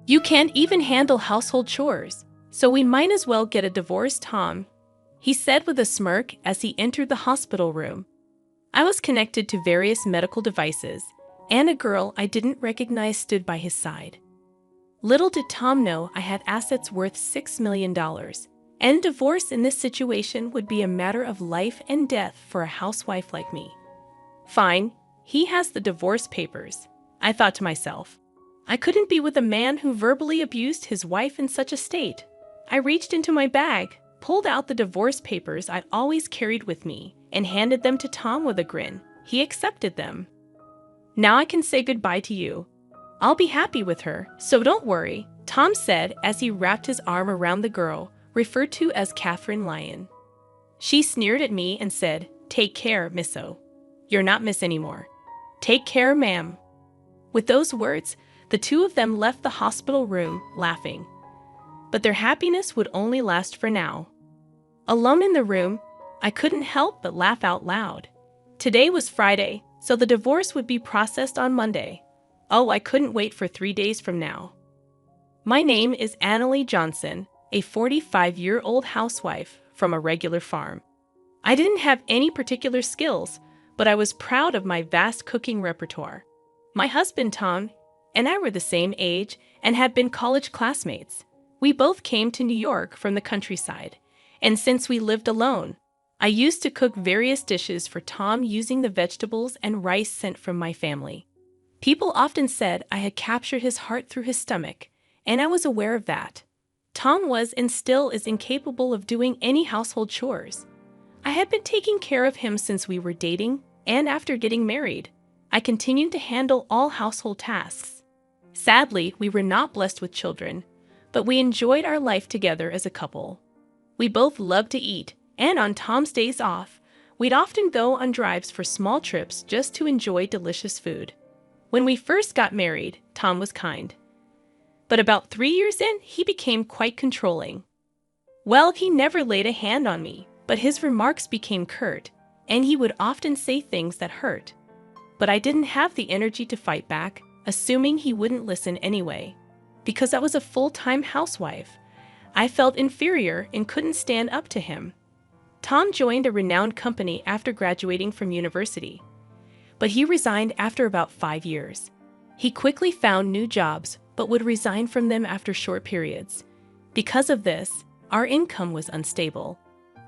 You can't even handle household chores, so we might as well get a divorce, Tom," he said with a smirk as he entered the hospital room. I was connected to various medical devices, and a girl I didn't recognize stood by his side. Little did Tom know I had assets worth $6 million, and divorce in this situation would be a matter of life and death for a housewife like me. Fine, he has the divorce papers, I thought to myself. I couldn't be with a man who verbally abused his wife in such a state. I reached into my bag, pulled out the divorce papers I'd always carried with me, and handed them to Tom with a grin. He accepted them. "Now I can say goodbye to you. I'll be happy with her, so don't worry," Tom said as he wrapped his arm around the girl, referred to as Catherine Lyon. She sneered at me and said, "Take care, Misso. You're not Miss anymore." "Take care, ma'am." With those words, the two of them left the hospital room, laughing. But their happiness would only last for now. Alone in the room, I couldn't help but laugh out loud. Today was Friday, so the divorce would be processed on Monday. Oh, I couldn't wait for 3 days from now. My name is Annalie Johnson, a 45-year-old housewife from a regular farm. I didn't have any particular skills, but I was proud of my vast cooking repertoire. My husband, Tom, and I were the same age and had been college classmates. We both came to New York from the countryside, and since we lived alone, I used to cook various dishes for Tom using the vegetables and rice sent from my family. People often said I had captured his heart through his stomach, and I was aware of that. Tom was and still is incapable of doing any household chores. I had been taking care of him since we were dating, and after getting married, I continued to handle all household tasks. Sadly, we were not blessed with children, but we enjoyed our life together as a couple. We both loved to eat, and on Tom's days off, we'd often go on drives for small trips just to enjoy delicious food. When we first got married, Tom was kind. But about 3 years in, he became quite controlling. Well, he never laid a hand on me, but his remarks became curt, and he would often say things that hurt. But I didn't have the energy to fight back, assuming he wouldn't listen anyway. Because I was a full-time housewife, I felt inferior and couldn't stand up to him. Tom joined a renowned company after graduating from university, but he resigned after about 5 years. He quickly found new jobs, but would resign from them after short periods. Because of this, our income was unstable,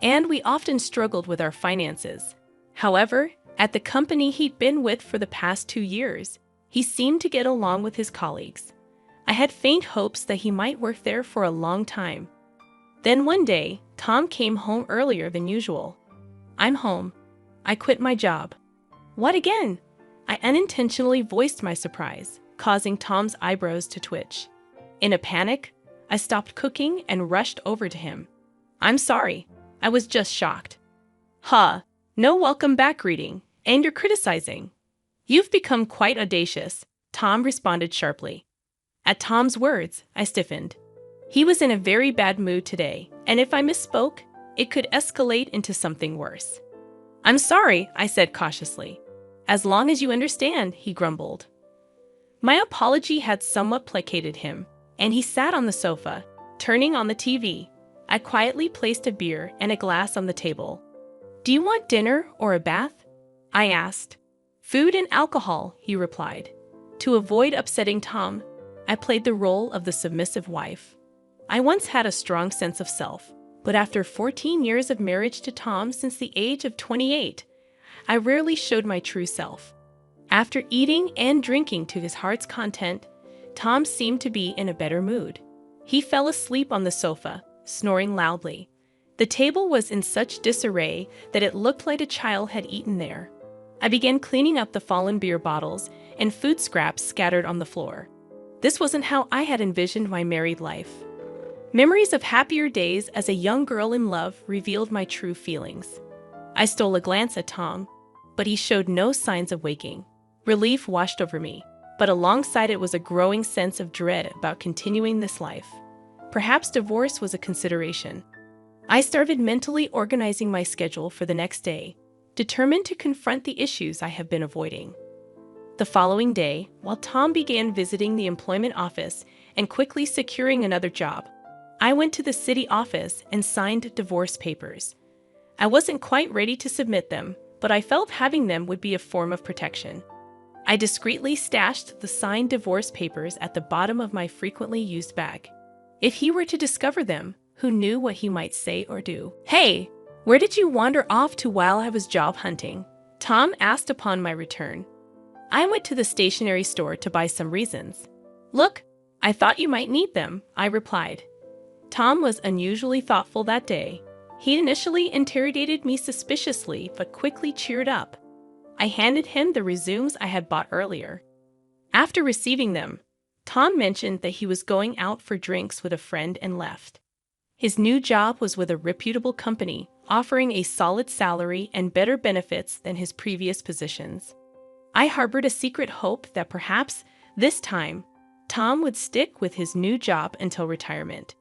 and we often struggled with our finances. However, at the company he'd been with for the past 2 years, he seemed to get along with his colleagues. I had faint hopes that he might work there for a long time. Then one day, Tom came home earlier than usual. "I'm home. I quit my job." "What again?" I unintentionally voiced my surprise, causing Tom's eyebrows to twitch. In a panic, I stopped cooking and rushed over to him. "I'm sorry. I was just shocked." "Huh, no welcome back greeting, and you're criticizing." "You've become quite audacious," Tom responded sharply. At Tom's words, I stiffened. He was in a very bad mood today, and if I misspoke, it could escalate into something worse. "I'm sorry," I said cautiously. "As long as you understand," he grumbled. My apology had somewhat placated him, and he sat on the sofa, turning on the TV. I quietly placed a beer and a glass on the table. "Do you want dinner or a bath?" I asked. "Food and alcohol," he replied. To avoid upsetting Tom, I played the role of the submissive wife. I once had a strong sense of self, but after 14 years of marriage to Tom since the age of 28, I rarely showed my true self. After eating and drinking to his heart's content, Tom seemed to be in a better mood. He fell asleep on the sofa, snoring loudly. The table was in such disarray that it looked like a child had eaten there. I began cleaning up the fallen beer bottles and food scraps scattered on the floor. This wasn't how I had envisioned my married life. Memories of happier days as a young girl in love revealed my true feelings. I stole a glance at Tom, but he showed no signs of waking. Relief washed over me, but alongside it was a growing sense of dread about continuing this life. Perhaps divorce was a consideration. I started mentally organizing my schedule for the next day, determined to confront the issues I have been avoiding. The following day, while Tom began visiting the employment office and quickly securing another job. I went to the city office and signed divorce papers. I wasn't quite ready to submit them, but I felt having them would be a form of protection. I discreetly stashed the signed divorce papers at the bottom of my frequently used bag. If he were to discover them, who knew what he might say or do? "Hey, where did you wander off to while I was job hunting?" Tom asked upon my return. "I went to the stationery store to buy some reasons." "Look, I thought you might need them," I replied. Tom was unusually thoughtful that day. He initially interrogated me suspiciously, but quickly cheered up. I handed him the resumes I had bought earlier. After receiving them, Tom mentioned that he was going out for drinks with a friend and left. His new job was with a reputable company, offering a solid salary and better benefits than his previous positions. I harbored a secret hope that perhaps, this time, Tom would stick with his new job until retirement.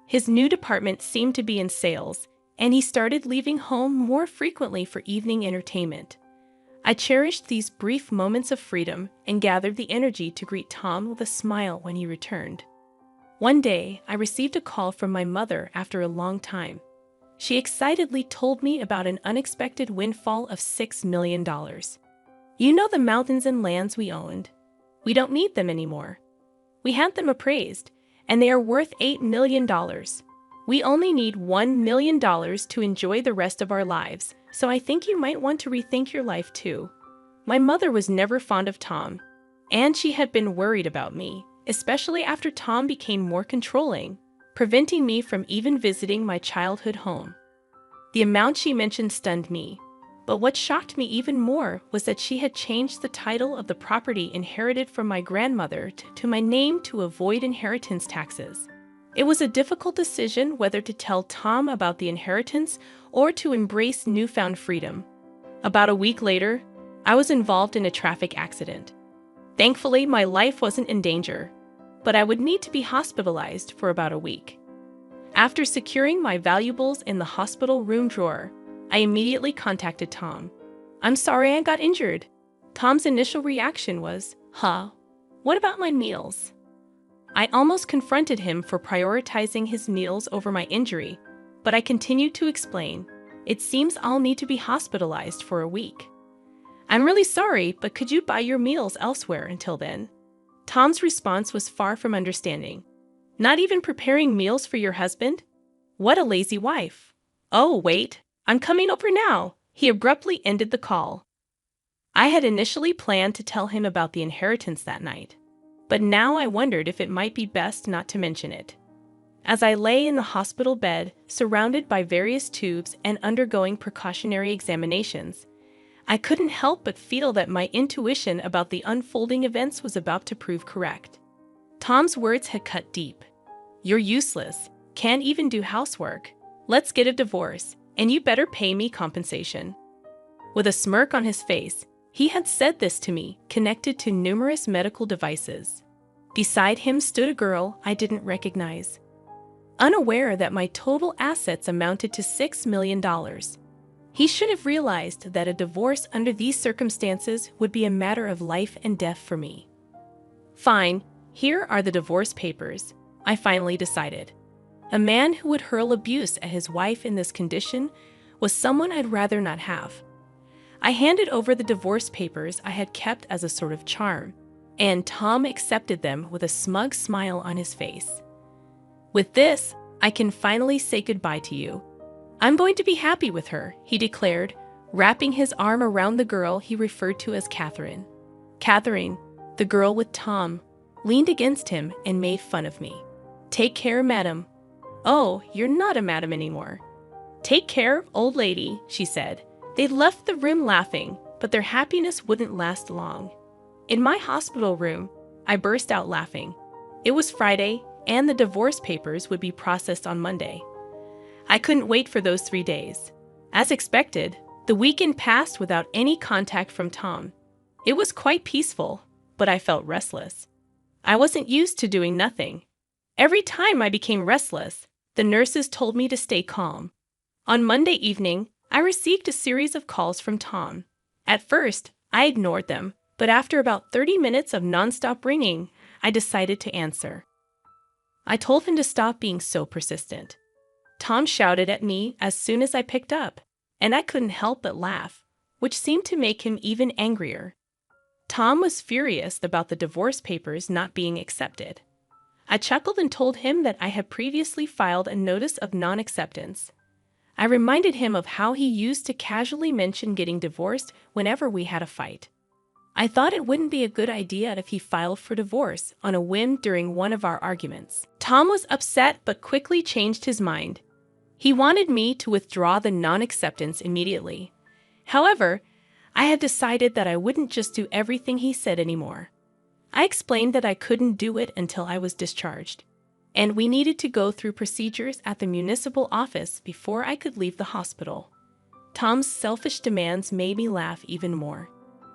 His new department seemed to be in sales, and he started leaving home more frequently for evening entertainment. I cherished these brief moments of freedom and gathered the energy to greet Tom with a smile when he returned. One day, I received a call from my mother after a long time. She excitedly told me about an unexpected windfall of $6 million. "You know the mountains and lands we owned? We don't need them anymore. We had them appraised, and they are worth $8 million. We only need $1 million to enjoy the rest of our lives, so I think you might want to rethink your life too." My mother was never fond of Tom, and she had been worried about me, especially after Tom became more controlling, preventing me from even visiting my childhood home. The amount she mentioned stunned me, but what shocked me even more was that she had changed the title of the property inherited from my grandmother to my name to avoid inheritance taxes. It was a difficult decision whether to tell Tom about the inheritance or to embrace newfound freedom. About a week later, I was involved in a traffic accident. Thankfully, my life wasn't in danger, but I would need to be hospitalized for about a week. After securing my valuables in the hospital room drawer, I immediately contacted Tom. "I'm sorry I got injured." Tom's initial reaction was, "Huh? What about my meals?" I almost confronted him for prioritizing his meals over my injury, but I continued to explain, "It seems I'll need to be hospitalized for a week. I'm really sorry, but could you buy your meals elsewhere until then?" Tom's response was far from understanding. "Not even preparing meals for your husband? What a lazy wife." "Oh, wait, I'm coming over now." He abruptly ended the call. I had initially planned to tell him about the inheritance that night, but now I wondered if it might be best not to mention it. As I lay in the hospital bed, surrounded by various tubes and undergoing precautionary examinations, I couldn't help but feel that my intuition about the unfolding events was about to prove correct. Tom's words had cut deep. "You're useless, can't even do housework. Let's get a divorce, and you better pay me compensation." With a smirk on his face, he had said this to me, connected to numerous medical devices. Beside him stood a girl I didn't recognize. Unaware that my total assets amounted to $6 million. He should have realized that a divorce under these circumstances would be a matter of life and death for me. "Fine, here are the divorce papers," I finally decided. A man who would hurl abuse at his wife in this condition was someone I'd rather not have. I handed over the divorce papers I had kept as a sort of charm, and Tom accepted them with a smug smile on his face. "With this, I can finally say goodbye to you. I'm going to be happy with her," he declared, wrapping his arm around the girl he referred to as Catherine. Catherine, the girl with Tom, leaned against him and made fun of me. "Take care, madam." "Oh, you're not a madam anymore." "Take care, old lady," she said. They left the room laughing, but their happiness wouldn't last long. In my hospital room, I burst out laughing. It was Friday, and the divorce papers would be processed on Monday. I couldn't wait for those 3 days. As expected, the weekend passed without any contact from Tom. It was quite peaceful, but I felt restless. I wasn't used to doing nothing. Every time I became restless, the nurses told me to stay calm. On Monday evening, I received a series of calls from Tom. At first, I ignored them, but after about 30 minutes of nonstop ringing, I decided to answer. I told him to stop being so persistent. Tom shouted at me as soon as I picked up, and I couldn't help but laugh, which seemed to make him even angrier. Tom was furious about the divorce papers not being accepted. I chuckled and told him that I had previously filed a notice of non-acceptance. I reminded him of how he used to casually mention getting divorced whenever we had a fight. I thought it wouldn't be a good idea if he filed for divorce on a whim during one of our arguments. Tom was upset but quickly changed his mind. He wanted me to withdraw the non-acceptance immediately. However, I had decided that I wouldn't just do everything he said anymore. I explained that I couldn't do it until I was discharged, and we needed to go through procedures at the municipal office before I could leave the hospital. Tom's selfish demands made me laugh even more.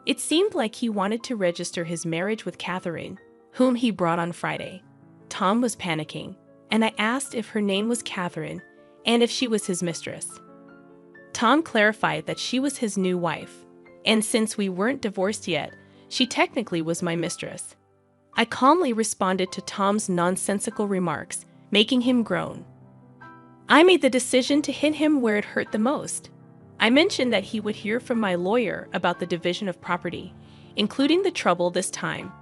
It seemed like he wanted to register his marriage with Catherine, whom he brought on Friday. Tom was panicking, and I asked if her name was Catherine and if she was his mistress. Tom clarified that she was his new wife, and since we weren't divorced yet, she technically was my mistress. I calmly responded to Tom's nonsensical remarks, making him groan. I made the decision to hit him where it hurt the most. I mentioned that he would hear from my lawyer about the division of property, including the trouble this time.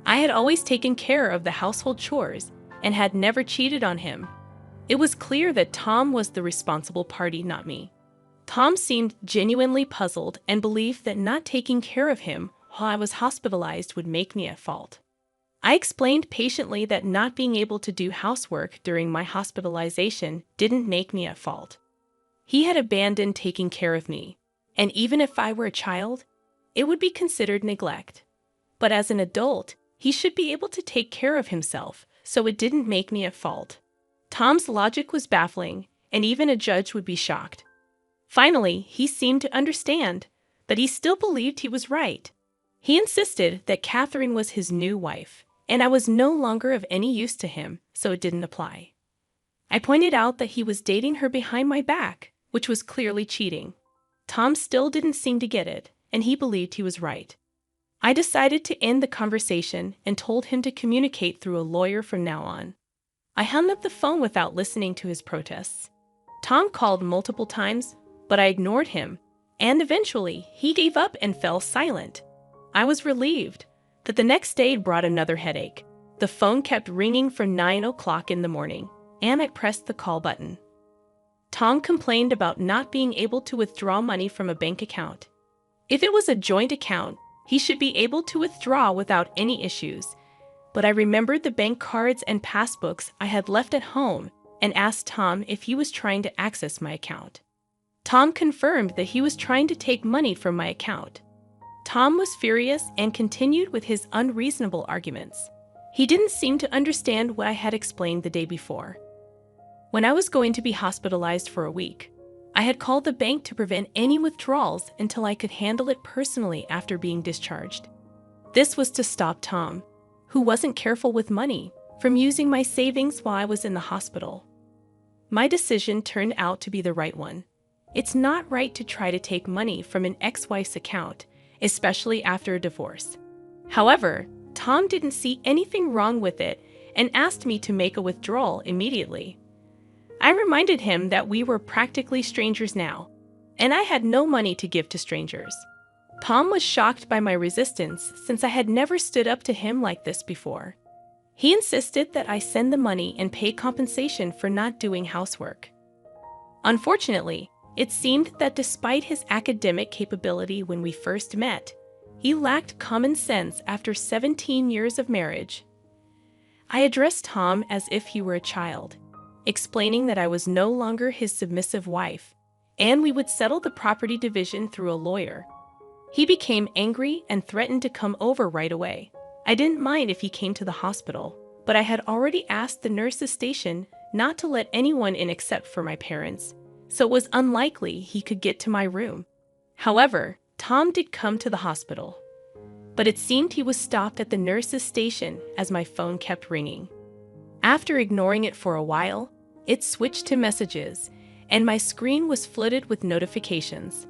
I had always taken care of the household chores and had never cheated on him. It was clear that Tom was the responsible party, not me. Tom seemed genuinely puzzled and believed that not taking care of him while I was hospitalized would make me at fault. I explained patiently that not being able to do housework during my hospitalization didn't make me at fault. He had abandoned taking care of me, and even if I were a child, it would be considered neglect. But as an adult, he should be able to take care of himself, so it didn't make me at fault. Tom's logic was baffling, and even a judge would be shocked. Finally, he seemed to understand, but he still believed he was right. He insisted that Catherine was his new wife, and I was no longer of any use to him, so it didn't apply. I pointed out that he was dating her behind my back, which was clearly cheating. Tom still didn't seem to get it, and he believed he was right. I decided to end the conversation and told him to communicate through a lawyer from now on. I hung up the phone without listening to his protests. Tom called multiple times, but I ignored him, and eventually he gave up and fell silent. I was relieved, but the next day brought another headache. The phone kept ringing for 9 o'clock in the morning, and I pressed the call button. Tom complained about not being able to withdraw money from a bank account. If it was a joint account, he should be able to withdraw without any issues, but I remembered the bank cards and passbooks I had left at home and asked Tom if he was trying to access my account. Tom confirmed that he was trying to take money from my account. Tom was furious and continued with his unreasonable arguments. He didn't seem to understand what I had explained the day before. When I was going to be hospitalized for a week, I had called the bank to prevent any withdrawals until I could handle it personally after being discharged. This was to stop Tom, who wasn't careful with money, from using my savings while I was in the hospital. My decision turned out to be the right one. It's not right to try to take money from an ex-wife's account, especially after a divorce. However, Tom didn't see anything wrong with it and asked me to make a withdrawal immediately. I reminded him that we were practically strangers now, and I had no money to give to strangers. Tom was shocked by my resistance since I had never stood up to him like this before. He insisted that I send the money and pay compensation for not doing housework. Unfortunately, it seemed that despite his academic capability when we first met, he lacked common sense after 17 years of marriage. I addressed Tom as if he were a child, explaining that I was no longer his submissive wife, and we would settle the property division through a lawyer. He became angry and threatened to come over right away. I didn't mind if he came to the hospital, but I had already asked the nurse's station not to let anyone in except for my parents, so it was unlikely he could get to my room. However, Tom did come to the hospital, but it seemed he was stopped at the nurse's station as my phone kept ringing. After ignoring it for a while, it switched to messages, and my screen was flooded with notifications.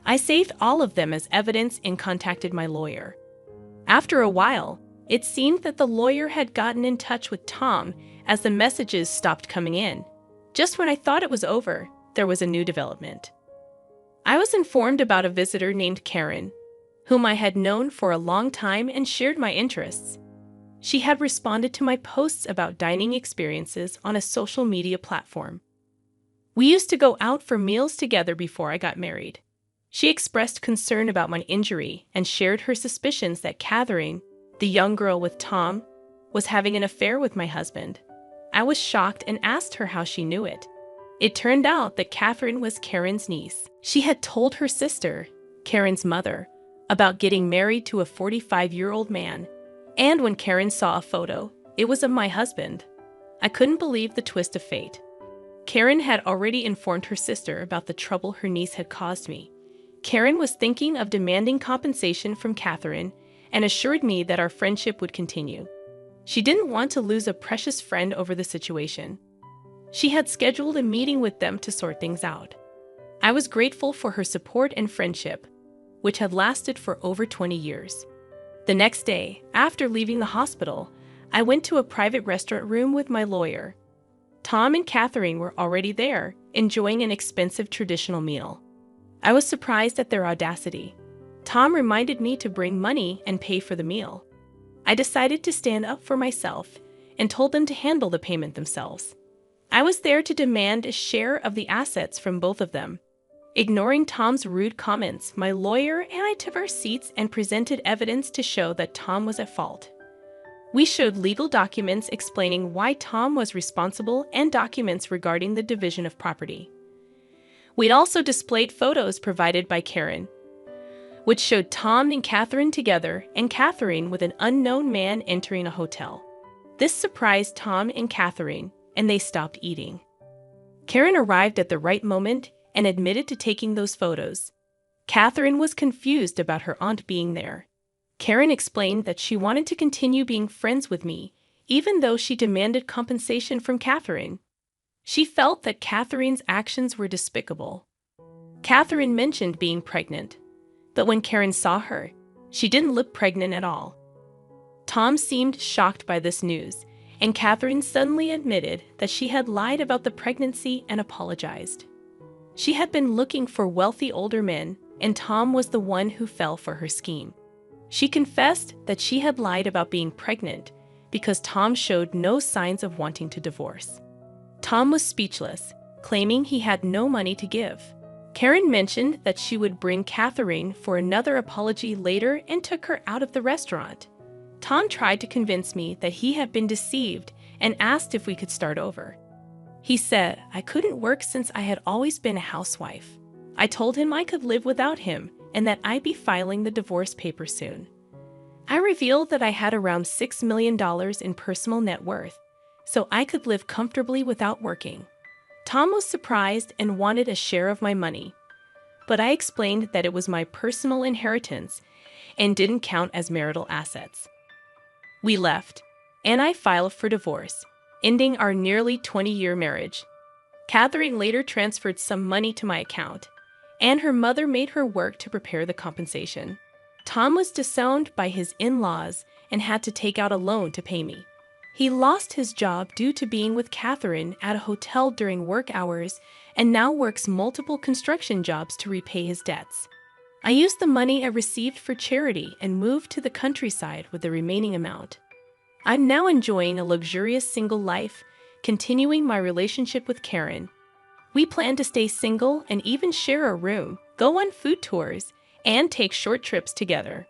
I saved all of them as evidence and contacted my lawyer. After a while, It seemed that the lawyer had gotten in touch with Tom as the messages stopped coming in. Just when I thought it was over, there was a new development. I was informed about a visitor named Karen, whom I had known for a long time and shared my interests. She had responded to my posts about dining experiences on a social media platform. We used to go out for meals together before I got married. She expressed concern about my injury and shared her suspicions that Catherine, the young girl with Tom, was having an affair with my husband. I was shocked and asked her how she knew it. It turned out that Catherine was Karen's niece. She had told her sister, Karen's mother, about getting married to a 45-year-old man, and when Karen saw a photo, it was of my husband. I couldn't believe the twist of fate. Karen had already informed her sister about the trouble her niece had caused me. Karen was thinking of demanding compensation from Catherine and assured me that our friendship would continue. She didn't want to lose a precious friend over the situation. She had scheduled a meeting with them to sort things out. I was grateful for her support and friendship, which had lasted for over 20 years. The next day, after leaving the hospital, I went to a private restaurant room with my lawyer. Tom and Catherine were already there, enjoying an expensive traditional meal. I was surprised at their audacity. Tom reminded me to bring money and pay for the meal. I decided to stand up for myself and told them to handle the payment themselves. I was there to demand a share of the assets from both of them. Ignoring Tom's rude comments, my lawyer and I took our seats and presented evidence to show that Tom was at fault. We showed legal documents explaining why Tom was responsible and documents regarding the division of property. We'd also displayed photos provided by Karen, which showed Tom and Catherine together and Catherine with an unknown man entering a hotel. This surprised Tom and Catherine, and they stopped eating. Karen arrived at the right moment and admitted to taking those photos. Catherine was confused about her aunt being there. Karen explained that she wanted to continue being friends with me, even though she demanded compensation from Catherine. She felt that Catherine's actions were despicable. Catherine mentioned being pregnant, but when Karen saw her, she didn't look pregnant at all. Tom seemed shocked by this news, and Catherine suddenly admitted that she had lied about the pregnancy and apologized. She had been looking for wealthy older men, and Tom was the one who fell for her scheme. She confessed that she had lied about being pregnant because Tom showed no signs of wanting to divorce. Tom was speechless, claiming he had no money to give. Karen mentioned that she would bring Catherine for another apology later and took her out of the restaurant. Tom tried to convince me that he had been deceived and asked if we could start over. He said I couldn't work since I had always been a housewife. I told him I could live without him and that I'd be filing the divorce papers soon. I revealed that I had around $6 million in personal net worth, so I could live comfortably without working. Tom was surprised and wanted a share of my money, but I explained that it was my personal inheritance and didn't count as marital assets. We left, and I filed for divorce, ending our nearly 20-year marriage. Catherine later transferred some money to my account, and her mother made her work to prepare the compensation. Tom was disowned by his in-laws and had to take out a loan to pay me. He lost his job due to being with Catherine at a hotel during work hours and now works multiple construction jobs to repay his debts. I used the money I received for charity and moved to the countryside with the remaining amount. I'm now enjoying a luxurious single life, continuing my relationship with Karen. We plan to stay single and even share a room, go on food tours, and take short trips together.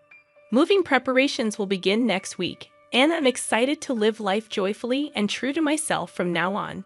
Moving preparations will begin next week, and I'm excited to live life joyfully and true to myself from now on.